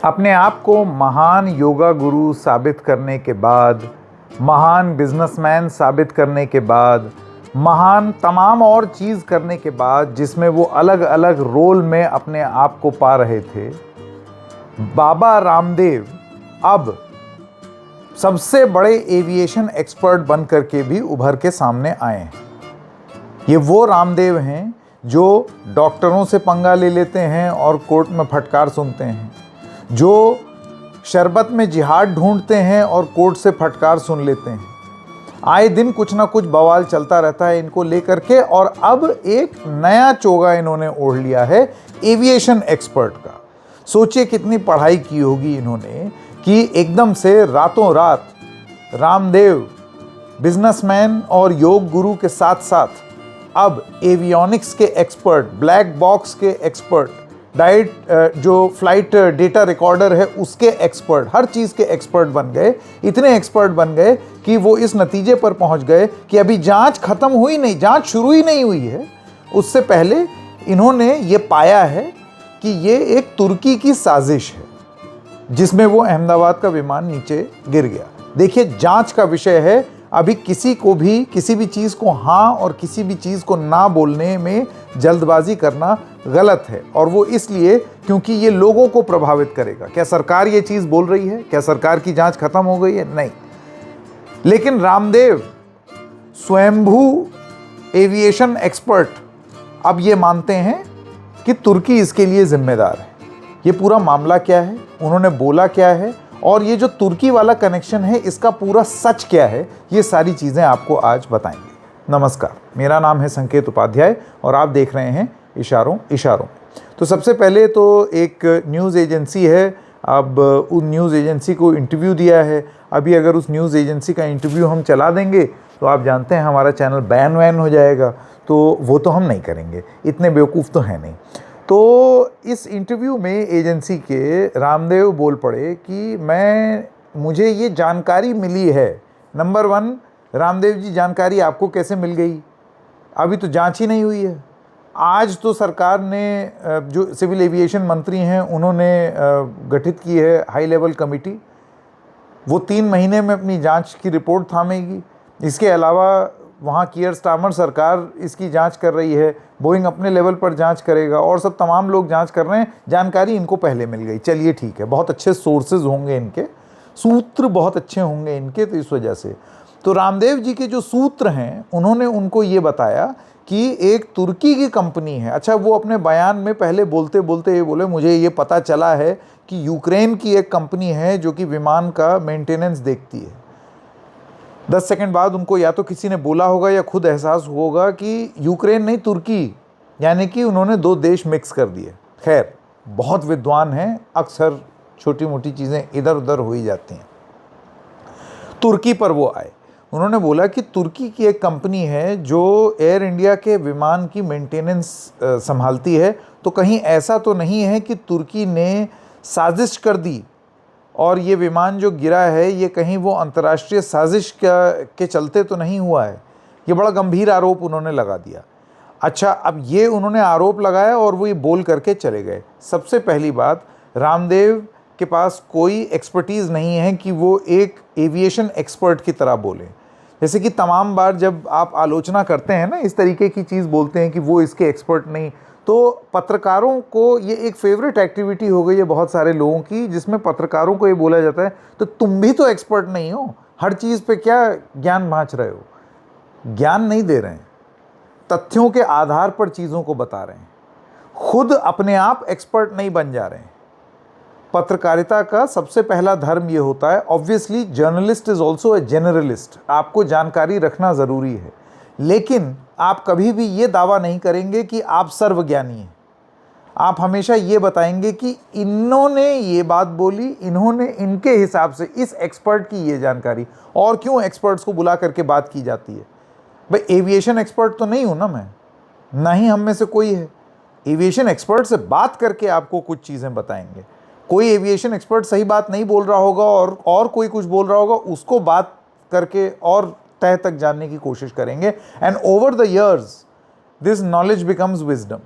अपने आप को महान योगा गुरु साबित करने के बाद, महान बिजनेसमैन साबित करने के बाद, महान तमाम और चीज़ करने के बाद, जिसमें वो अलग अलग रोल में अपने आप को पा रहे थे, बाबा रामदेव अब सबसे बड़े एविएशन एक्सपर्ट बन करके भी उभर के सामने आए हैं। ये वो रामदेव हैं जो डॉक्टरों से पंगा ले लेते हैं और कोर्ट में फटकार सुनते हैं, जो शरबत में जिहाद ढूंढते हैं और कोर्ट से फटकार सुन लेते हैं। आए दिन कुछ ना कुछ बवाल चलता रहता है इनको लेकर के, और अब एक नया चोगा इन्होंने ओढ़ लिया है एविएशन एक्सपर्ट का। सोचिए कितनी पढ़ाई की होगी इन्होंने कि एकदम से रातों रात रामदेव बिजनेसमैन और योग गुरु के साथ साथ अब एवियोनिक्स के एक्सपर्ट, ब्लैक बॉक्स के एक्सपर्ट, डाइट जो फ्लाइट डेटा रिकॉर्डर है उसके एक्सपर्ट, हर चीज़ के एक्सपर्ट बन गए। इतने एक्सपर्ट बन गए कि वो इस नतीजे पर पहुंच गए कि अभी जांच खत्म हुई नहीं, जांच शुरू ही नहीं हुई है, उससे पहले इन्होंने ये पाया है कि ये एक तुर्की की साजिश है जिसमें वो अहमदाबाद का विमान नीचे गिर गया। देखिए, जांच का विषय है, अभी किसी को भी किसी भी चीज़ को हाँ और किसी भी चीज़ को ना बोलने में जल्दबाजी करना गलत है, और वो इसलिए क्योंकि ये लोगों को प्रभावित करेगा। क्या सरकार ये चीज़ बोल रही है? क्या सरकार की जांच खत्म हो गई है? नहीं। लेकिन रामदेव स्वयंभू एविएशन एक्सपर्ट अब ये मानते हैं कि तुर्की इसके लिए जिम्मेदार है। ये पूरा मामला क्या है, उन्होंने बोला क्या है, और ये जो तुर्की वाला कनेक्शन है इसका पूरा सच क्या है, ये सारी चीज़ें आपको आज बताएंगे। नमस्कार, मेरा नाम है संकेत उपाध्याय और आप देख रहे हैं इशारों इशारों। तो सबसे पहले तो एक न्यूज़ एजेंसी है, अब उन न्यूज़ एजेंसी को इंटरव्यू दिया है। अभी अगर उस न्यूज़ एजेंसी का इंटरव्यू हम चला देंगे तो आप जानते हैं हमारा चैनल बैन वैन हो जाएगा, तो वो तो हम नहीं करेंगे, इतने बेवकूफ़ तो हैं नहीं। तो इस इंटरव्यू में एजेंसी के रामदेव बोल पड़े कि मुझे ये जानकारी मिली है। नंबर 1, रामदेव जी, जानकारी आपको कैसे मिल गई? अभी तो जांच ही नहीं हुई है। आज तो सरकार ने, जो सिविल एविएशन मंत्री हैं, उन्होंने गठित की है हाई लेवल कमेटी। वो 3 महीने में अपनी जांच की रिपोर्ट थामेगी। इसके अलावा वहाँ कियर स्टार्मर सरकार इसकी जांच कर रही है, बोइंग अपने लेवल पर जांच करेगा, और सब तमाम लोग जांच कर रहे हैं। जानकारी इनको पहले मिल गई, चलिए ठीक है, बहुत अच्छे सोर्सेज होंगे इनके, सूत्र बहुत अच्छे होंगे इनके, तो इस वजह से। तो रामदेव जी के जो सूत्र हैं, उन्होंने उनको ये बताया कि एक तुर्की की कंपनी है। अच्छा, वो अपने बयान में पहले बोलते बोलते ये बोले, मुझे ये पता चला है कि यूक्रेन की एक कंपनी है जो कि विमान का मेंटेनेंस देखती है। 10 सेकंड बाद उनको या तो किसी ने बोला होगा या खुद एहसास होगा कि यूक्रेन नहीं, तुर्की, यानी कि उन्होंने 2 देश मिक्स कर दिए। खैर, बहुत विद्वान हैं, अक्सर छोटी मोटी चीज़ें इधर उधर हो ही जाती हैं। तुर्की पर वो आए, उन्होंने बोला कि तुर्की की एक कंपनी है जो एयर इंडिया के विमान की मेंटेनेंस संभालती है, तो कहीं ऐसा तो नहीं है कि तुर्की ने साजिश कर दी और ये विमान जो गिरा है ये कहीं वो अंतर्राष्ट्रीय साजिश के चलते तो नहीं हुआ है? ये बड़ा गंभीर आरोप उन्होंने लगा दिया। अच्छा, अब ये उन्होंने आरोप लगाया और वो ये बोल करके चले गए। सबसे पहली बात, रामदेव के पास कोई एक्सपर्टीज़ नहीं है कि वो एक एविएशन एक्सपर्ट की तरह बोले। जैसे कि तमाम बार जब आप आलोचना करते हैं ना, इस तरीके की चीज़ बोलते हैं कि वो इसके एक्सपर्ट नहीं, तो पत्रकारों को ये एक फेवरेट एक्टिविटी हो गई है बहुत सारे लोगों की, जिसमें पत्रकारों को ये बोला जाता है, तो तुम भी तो एक्सपर्ट नहीं हो, हर चीज़ पे क्या ज्ञान बांट रहे हो? ज्ञान नहीं दे रहे हैं, तथ्यों के आधार पर चीज़ों को बता रहे हैं, खुद अपने आप एक्सपर्ट नहीं बन जा रहे हैं। पत्रकारिता का सबसे पहला धर्म ये होता है, obviously journalist is also a generalist, आपको जानकारी रखना ज़रूरी है, लेकिन आप कभी भी ये दावा नहीं करेंगे कि आप सर्वज्ञानी हैं। आप हमेशा ये बताएंगे कि इन्होंने ये बात बोली, इन्होंने इनके हिसाब से, इस एक्सपर्ट की ये जानकारी। और क्यों एक्सपर्ट्स को बुला करके बात की जाती है? भाई, एविएशन एक्सपर्ट तो नहीं हूँ ना मैं, ना ही हम में से कोई है। एविएशन एक्सपर्ट से बात करके आपको कुछ चीज़ें बताएंगे। कोई एविएशन एक्सपर्ट सही बात नहीं बोल रहा होगा और कोई कुछ बोल रहा होगा, उसको बात करके और तह तक जानने की कोशिश करेंगे। And over the years this knowledge becomes wisdom.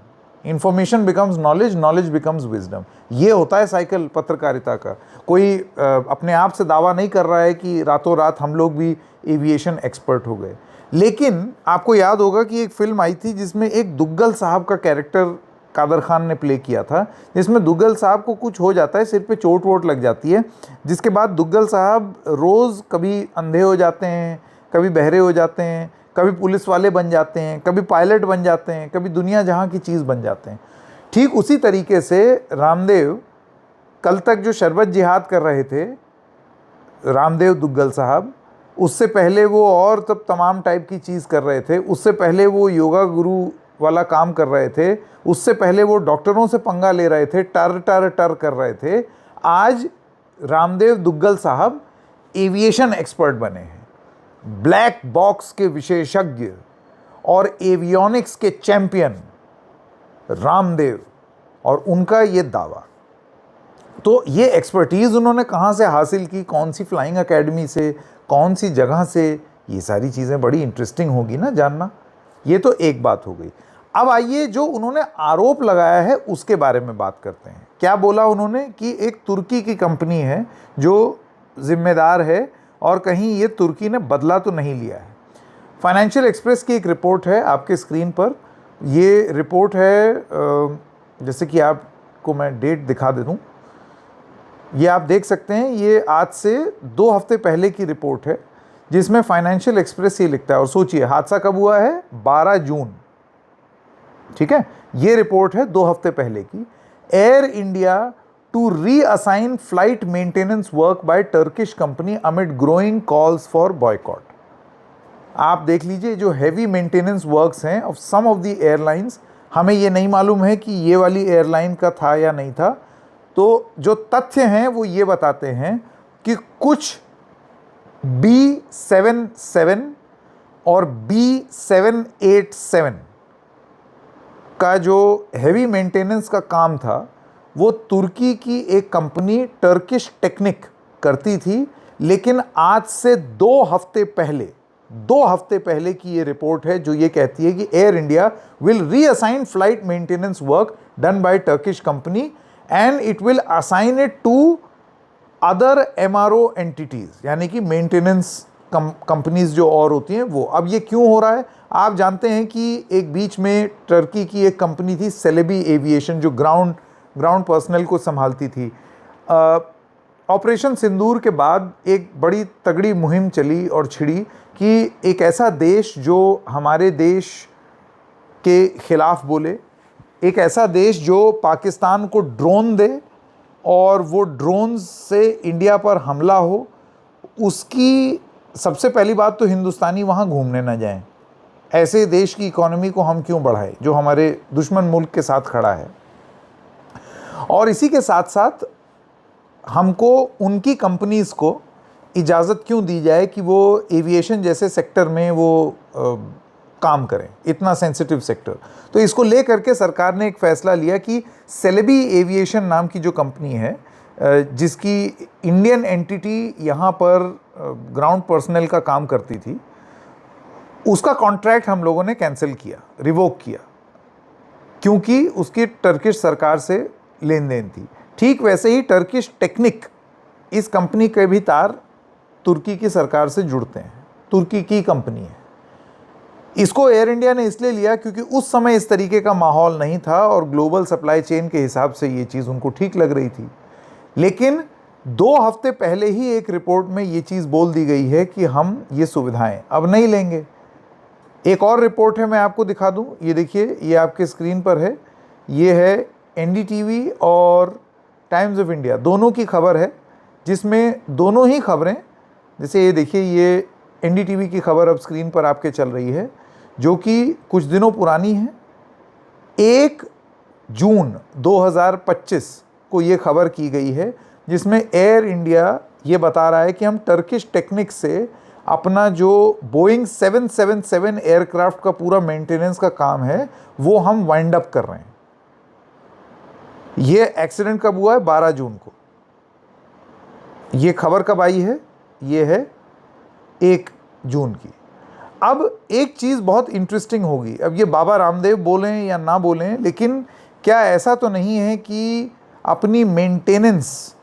Information becomes knowledge, knowledge becomes wisdom. ये होता है साइकिल पत्रकारिता का। कोई अपने आप से दावा नहीं कर रहा है कि रातों रात हम लोग भी एविएशन एक्सपर्ट हो गए। लेकिन आपको याद होगा कि एक फिल्म आई थी जिसमें एक दुग्गल साहब का कैरेक्टर कादर खान ने प्ले किया था, जिसमें दुग्गल साहब को कुछ हो जाता है, सिर पे चोट वोट लग जाती है, जिसके बाद दुग्गल साहब रोज़ कभी अंधे हो जाते हैं, कभी बहरे हो जाते हैं, कभी पुलिस वाले बन जाते हैं, कभी पायलट बन जाते हैं, कभी दुनिया जहाँ की चीज़ बन जाते हैं। ठीक उसी तरीके से रामदेव कल तक जो शरबत जिहाद कर रहे थे, रामदेव दुग्गल साहब, उससे पहले वो और तब तमाम टाइप की चीज़ कर रहे थे, उससे पहले वो योगा गुरु वाला काम कर रहे थे, उससे पहले वो डॉक्टरों से पंगा ले रहे थे, टर टर टर कर रहे थे। आज रामदेव दुग्गल साहब एविएशन एक्सपर्ट बने हैं, ब्लैक बॉक्स के विशेषज्ञ और एवियोनिक्स के चैंपियन रामदेव, और उनका ये दावा। तो ये एक्सपर्टीज़ उन्होंने कहाँ से हासिल की, कौन सी फ्लाइंग एकेडमी से, कौन सी जगह से, ये सारी चीज़ें बड़ी इंटरेस्टिंग होगी ना जानना। ये तो एक बात हो गई। अब आइए जो उन्होंने आरोप लगाया है उसके बारे में बात करते हैं। क्या बोला उन्होंने कि एक तुर्की की कंपनी है जो जिम्मेदार है, और कहीं ये तुर्की ने बदला तो नहीं लिया है। फाइनेंशियल एक्सप्रेस की एक रिपोर्ट है आपके स्क्रीन पर। ये रिपोर्ट है, जैसे कि आपको मैं डेट दिखा दे दूँ, ये आप देख सकते हैं, ये आज से 2 हफ्ते पहले की रिपोर्ट है, जिसमें फाइनेंशियल एक्सप्रेस ये लिखता है। और सोचिए हादसा कब हुआ है, 12 जून, ठीक है। ये रिपोर्ट है 2 हफ्ते पहले की। Air India to reassign flight maintenance work by Turkish company amid growing calls for boycott. आप देख लीजिए, जो हैवी मेंटेनेंस वर्क्स हैं of some of the airlines, हमें ये नहीं मालूम है कि ये वाली एयरलाइन का था या नहीं था। तो जो तथ्य हैं वो ये बताते हैं कि कुछ B77 और B787 का जो हैवी मेंटेनेंस का काम था वो तुर्की की एक कंपनी टर्किश टेक्निक करती थी। लेकिन आज से 2 हफ्ते पहले की ये रिपोर्ट है जो ये कहती है कि Air India will reassign flight maintenance work done by Turkish company and it will assign it to other MRO entities, यानी कि मेंटेनेंस कंपनीज जो और होती हैं वो। अब ये क्यों हो रहा है, आप जानते हैं कि एक बीच में टर्की की एक कंपनी थी सेलेबी एविएशन, जो ग्राउंड पर्सनल को संभालती थी। ऑपरेशन सिंदूर के बाद एक बड़ी तगड़ी मुहिम चली और छिड़ी कि एक ऐसा देश जो हमारे देश के खिलाफ बोले, एक ऐसा देश जो पाकिस्तान को ड्रोन दे और वो ड्रोन से इंडिया पर हमला हो, उसकी सबसे पहली बात तो हिंदुस्तानी वहाँ घूमने ना जाएं। ऐसे देश की इकोनॉमी को हम क्यों बढ़ाएं जो हमारे दुश्मन मुल्क के साथ खड़ा है। और इसी के साथ साथ हमको उनकी कंपनीज़ को इजाज़त क्यों दी जाए कि वो एविएशन जैसे सेक्टर में वो काम करें, इतना सेंसिटिव सेक्टर। तो इसको ले करके सरकार ने एक फ़ैसला लिया कि सेलेबी एविएशन नाम की जो कंपनी है, जिसकी इंडियन एंटिटी यहाँ पर ग्राउंड पर्सनल का काम करती थी, उसका कॉन्ट्रैक्ट हम लोगों ने कैंसिल किया, रिवोक किया, क्योंकि उसकी टर्किश सरकार से लेन देन थी। ठीक वैसे ही टर्किश टेक्निक, इस कंपनी के भी तार तुर्की की सरकार से जुड़ते हैं, तुर्की की कंपनी है। इसको एयर इंडिया ने इसलिए लिया क्योंकि उस समय इस तरीके का माहौल नहीं था और ग्लोबल सप्लाई चेन के हिसाब से ये चीज़ उनको ठीक लग रही थी। लेकिन 2 हफ्ते पहले ही एक रिपोर्ट में ये चीज़ बोल दी गई है कि हम ये सुविधाएं अब नहीं लेंगे। एक और रिपोर्ट है, मैं आपको दिखा दूं, ये देखिए, ये आपके स्क्रीन पर है। ये है NDTV और टाइम्स ऑफ इंडिया दोनों की खबर है, जिसमें दोनों ही खबरें, जैसे ये देखिए, ये NDTV की खबर अब स्क्रीन पर आपके चल रही है, जो कि कुछ दिनों पुरानी है। 1 जून 2025 को ये खबर की गई है, जिसमें एयर इंडिया ये बता रहा है कि हम टर्किश टेक्निक से अपना जो बोइंग 777 एयरक्राफ्ट का पूरा मेंटेनेंस का काम है वो हम वाइंड अप कर रहे हैं। ये एक्सीडेंट कब हुआ है, 12 जून को। ये खबर कब आई है, ये है 1 जून की। अब एक चीज़ बहुत इंटरेस्टिंग होगी, अब ये बाबा रामदेव बोलें या ना बोलें, लेकिन क्या ऐसा तो नहीं है कि अपनी मेंटेनेंस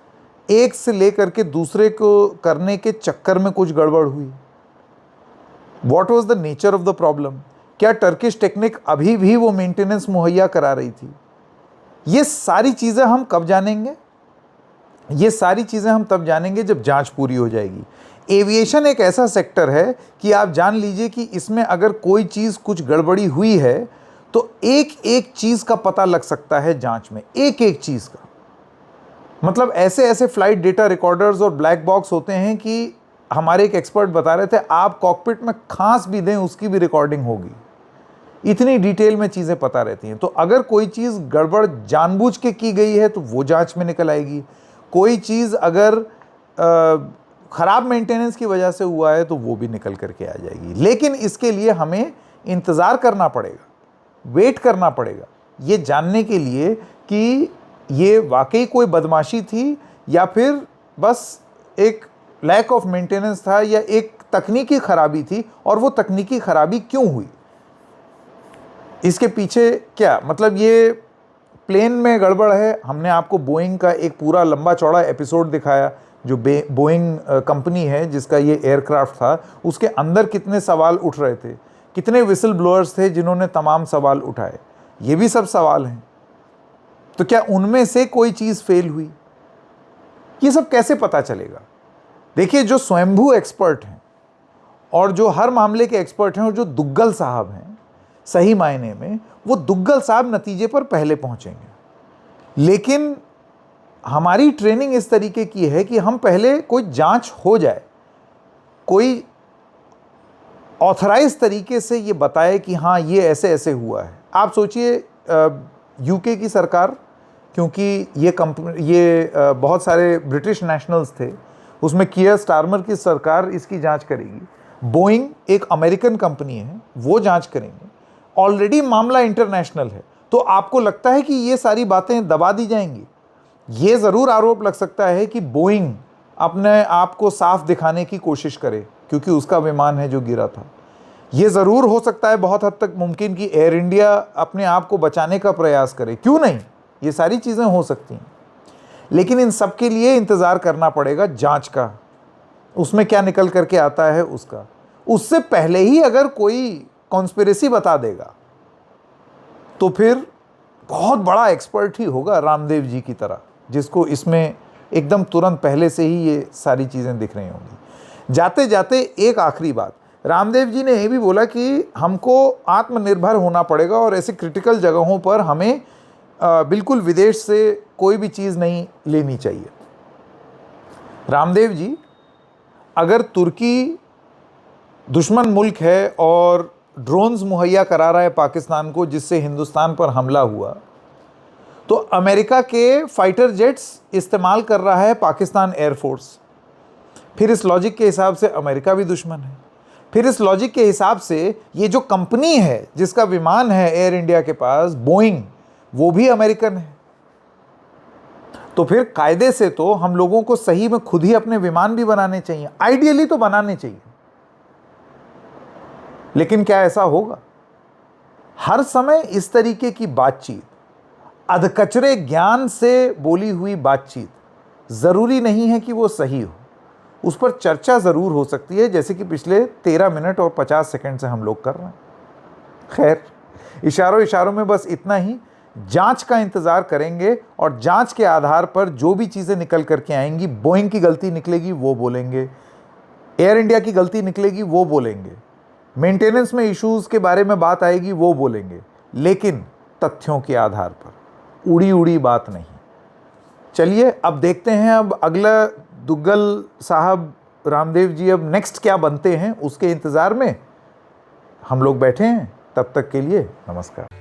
एक से लेकर के दूसरे को करने के चक्कर में कुछ गड़बड़ हुई? What was the nature of the problem? क्या टर्किश टेक्निक अभी भी वो मेंटेनेंस मुहैया करा रही थी? ये सारी चीज़ें हम कब जानेंगे? ये सारी चीज़ें हम तब जानेंगे जब जांच पूरी हो जाएगी। एविएशन एक ऐसा सेक्टर है कि आप जान लीजिए कि इसमें अगर कोई चीज़ कुछ गड़बड़ी हुई है तो एक एक चीज़ का पता लग सकता है जांच में, एक एक चीज़ का। मतलब ऐसे ऐसे फ्लाइट डेटा रिकॉर्डर्स और ब्लैक बॉक्स होते हैं कि हमारे एक एक्सपर्ट बता रहे थे, आप कॉकपिट में खांस भी दें उसकी भी रिकॉर्डिंग होगी। इतनी डिटेल में चीज़ें पता रहती हैं। तो अगर कोई चीज़ गड़बड़ जानबूझ के की गई है तो वो जांच में निकल आएगी। कोई चीज़ अगर ख़राब मेंटेनेंस की वजह से हुआ है तो वो भी निकल करके आ जाएगी। लेकिन इसके लिए हमें इंतज़ार करना पड़ेगा, वेट करना पड़ेगा, ये जानने के लिए कि ये वाकई कोई बदमाशी थी या फिर बस एक लैक ऑफ मेंटेनेंस था या एक तकनीकी खराबी थी, और वो तकनीकी खराबी क्यों हुई, इसके पीछे क्या मतलब ये प्लेन में गड़बड़ है। हमने आपको बोइंग का एक पूरा लंबा चौड़ा एपिसोड दिखाया, जो बोइंग कंपनी है जिसका ये एयरक्राफ्ट था, उसके अंदर कितने सवाल उठ रहे थे, कितने विसल ब्लोअर्स थे जिन्होंने तमाम सवाल उठाए, ये भी सब सवाल हैं। तो क्या उनमें से कोई चीज़ फेल हुई? ये सब कैसे पता चलेगा? देखिए, जो स्वयंभू एक्सपर्ट हैं और जो हर मामले के एक्सपर्ट हैं और जो दुग्गल साहब हैं, सही मायने में वो दुग्गल साहब नतीजे पर पहले पहुंचेंगे। लेकिन हमारी ट्रेनिंग इस तरीके की है कि हम पहले कोई जांच हो जाए, कोई ऑथराइज तरीके से ये बताए कि हाँ ये ऐसे ऐसे हुआ है। आप सोचिए यूके की सरकार, क्योंकि ये बहुत सारे ब्रिटिश नेशनल्स थे, उसमें कियर स्टारमर की सरकार इसकी जांच करेगी। बोइंग एक अमेरिकन कंपनी है, वो जांच करेंगे। ऑलरेडी मामला इंटरनेशनल है, तो आपको लगता है कि ये सारी बातें दबा दी जाएंगी? ये ज़रूर आरोप लग सकता है कि बोइंग अपने आप को साफ दिखाने की कोशिश करे क्योंकि उसका विमान है जो गिरा था। ये ज़रूर हो सकता है, बहुत हद तक मुमकिन कि एयर इंडिया अपने आप को बचाने का प्रयास करे, क्यों नहीं, ये सारी चीज़ें हो सकती हैं। लेकिन इन सब के लिए इंतज़ार करना पड़ेगा जांच का, उसमें क्या निकल करके आता है उसका। उससे पहले ही अगर कोई कॉन्स्पिरेसी बता देगा तो फिर बहुत बड़ा एक्सपर्ट ही होगा रामदेव जी की तरह, जिसको इसमें एकदम तुरंत पहले से ही ये सारी चीज़ें दिख रही होंगी। जाते जाते एक आखिरी बात, रामदेव जी ने ये भी बोला कि हमको आत्मनिर्भर होना पड़ेगा और ऐसी क्रिटिकल जगहों पर हमें बिल्कुल विदेश से कोई भी चीज़ नहीं लेनी चाहिए। रामदेव जी, अगर तुर्की दुश्मन मुल्क है और ड्रोन्स मुहैया करा रहा है पाकिस्तान को जिससे हिंदुस्तान पर हमला हुआ, तो अमेरिका के फाइटर जेट्स इस्तेमाल कर रहा है पाकिस्तान एयरफोर्स। फिर इस लॉजिक के हिसाब से अमेरिका भी दुश्मन है। फिर इस लॉजिक के हिसाब से ये जो कंपनी है जिसका विमान है एयर इंडिया के पास, बोइंग, वो भी अमेरिकन है। तो फिर कायदे से तो हम लोगों को सही में खुद ही अपने विमान भी बनाने चाहिए, आइडियली तो बनाने चाहिए। लेकिन क्या ऐसा होगा? हर समय इस तरीके की बातचीत, अधकचरे ज्ञान से बोली हुई बातचीत, जरूरी नहीं है कि वो सही हो, उस पर चर्चा जरूर हो सकती है, जैसे कि पिछले 13 मिनट और 50 सेकंड से हम लोग कर रहे हैं। खैर, इशारों इशारों में बस इतना ही। जांच का इंतजार करेंगे और जांच के आधार पर जो भी चीज़ें निकल करके आएंगी, बोइंग की गलती निकलेगी वो बोलेंगे, एयर इंडिया की गलती निकलेगी वो बोलेंगे, मेंटेनेंस में इश्यूज के बारे में बात आएगी वो बोलेंगे, लेकिन तथ्यों के आधार पर, उड़ी उड़ी बात नहीं। चलिए अब देखते हैं, अब अगला दुग्गल साहब रामदेव जी अब नेक्स्ट क्या बनते हैं, उसके इंतज़ार में हम लोग बैठे हैं। तब तक के लिए नमस्कार।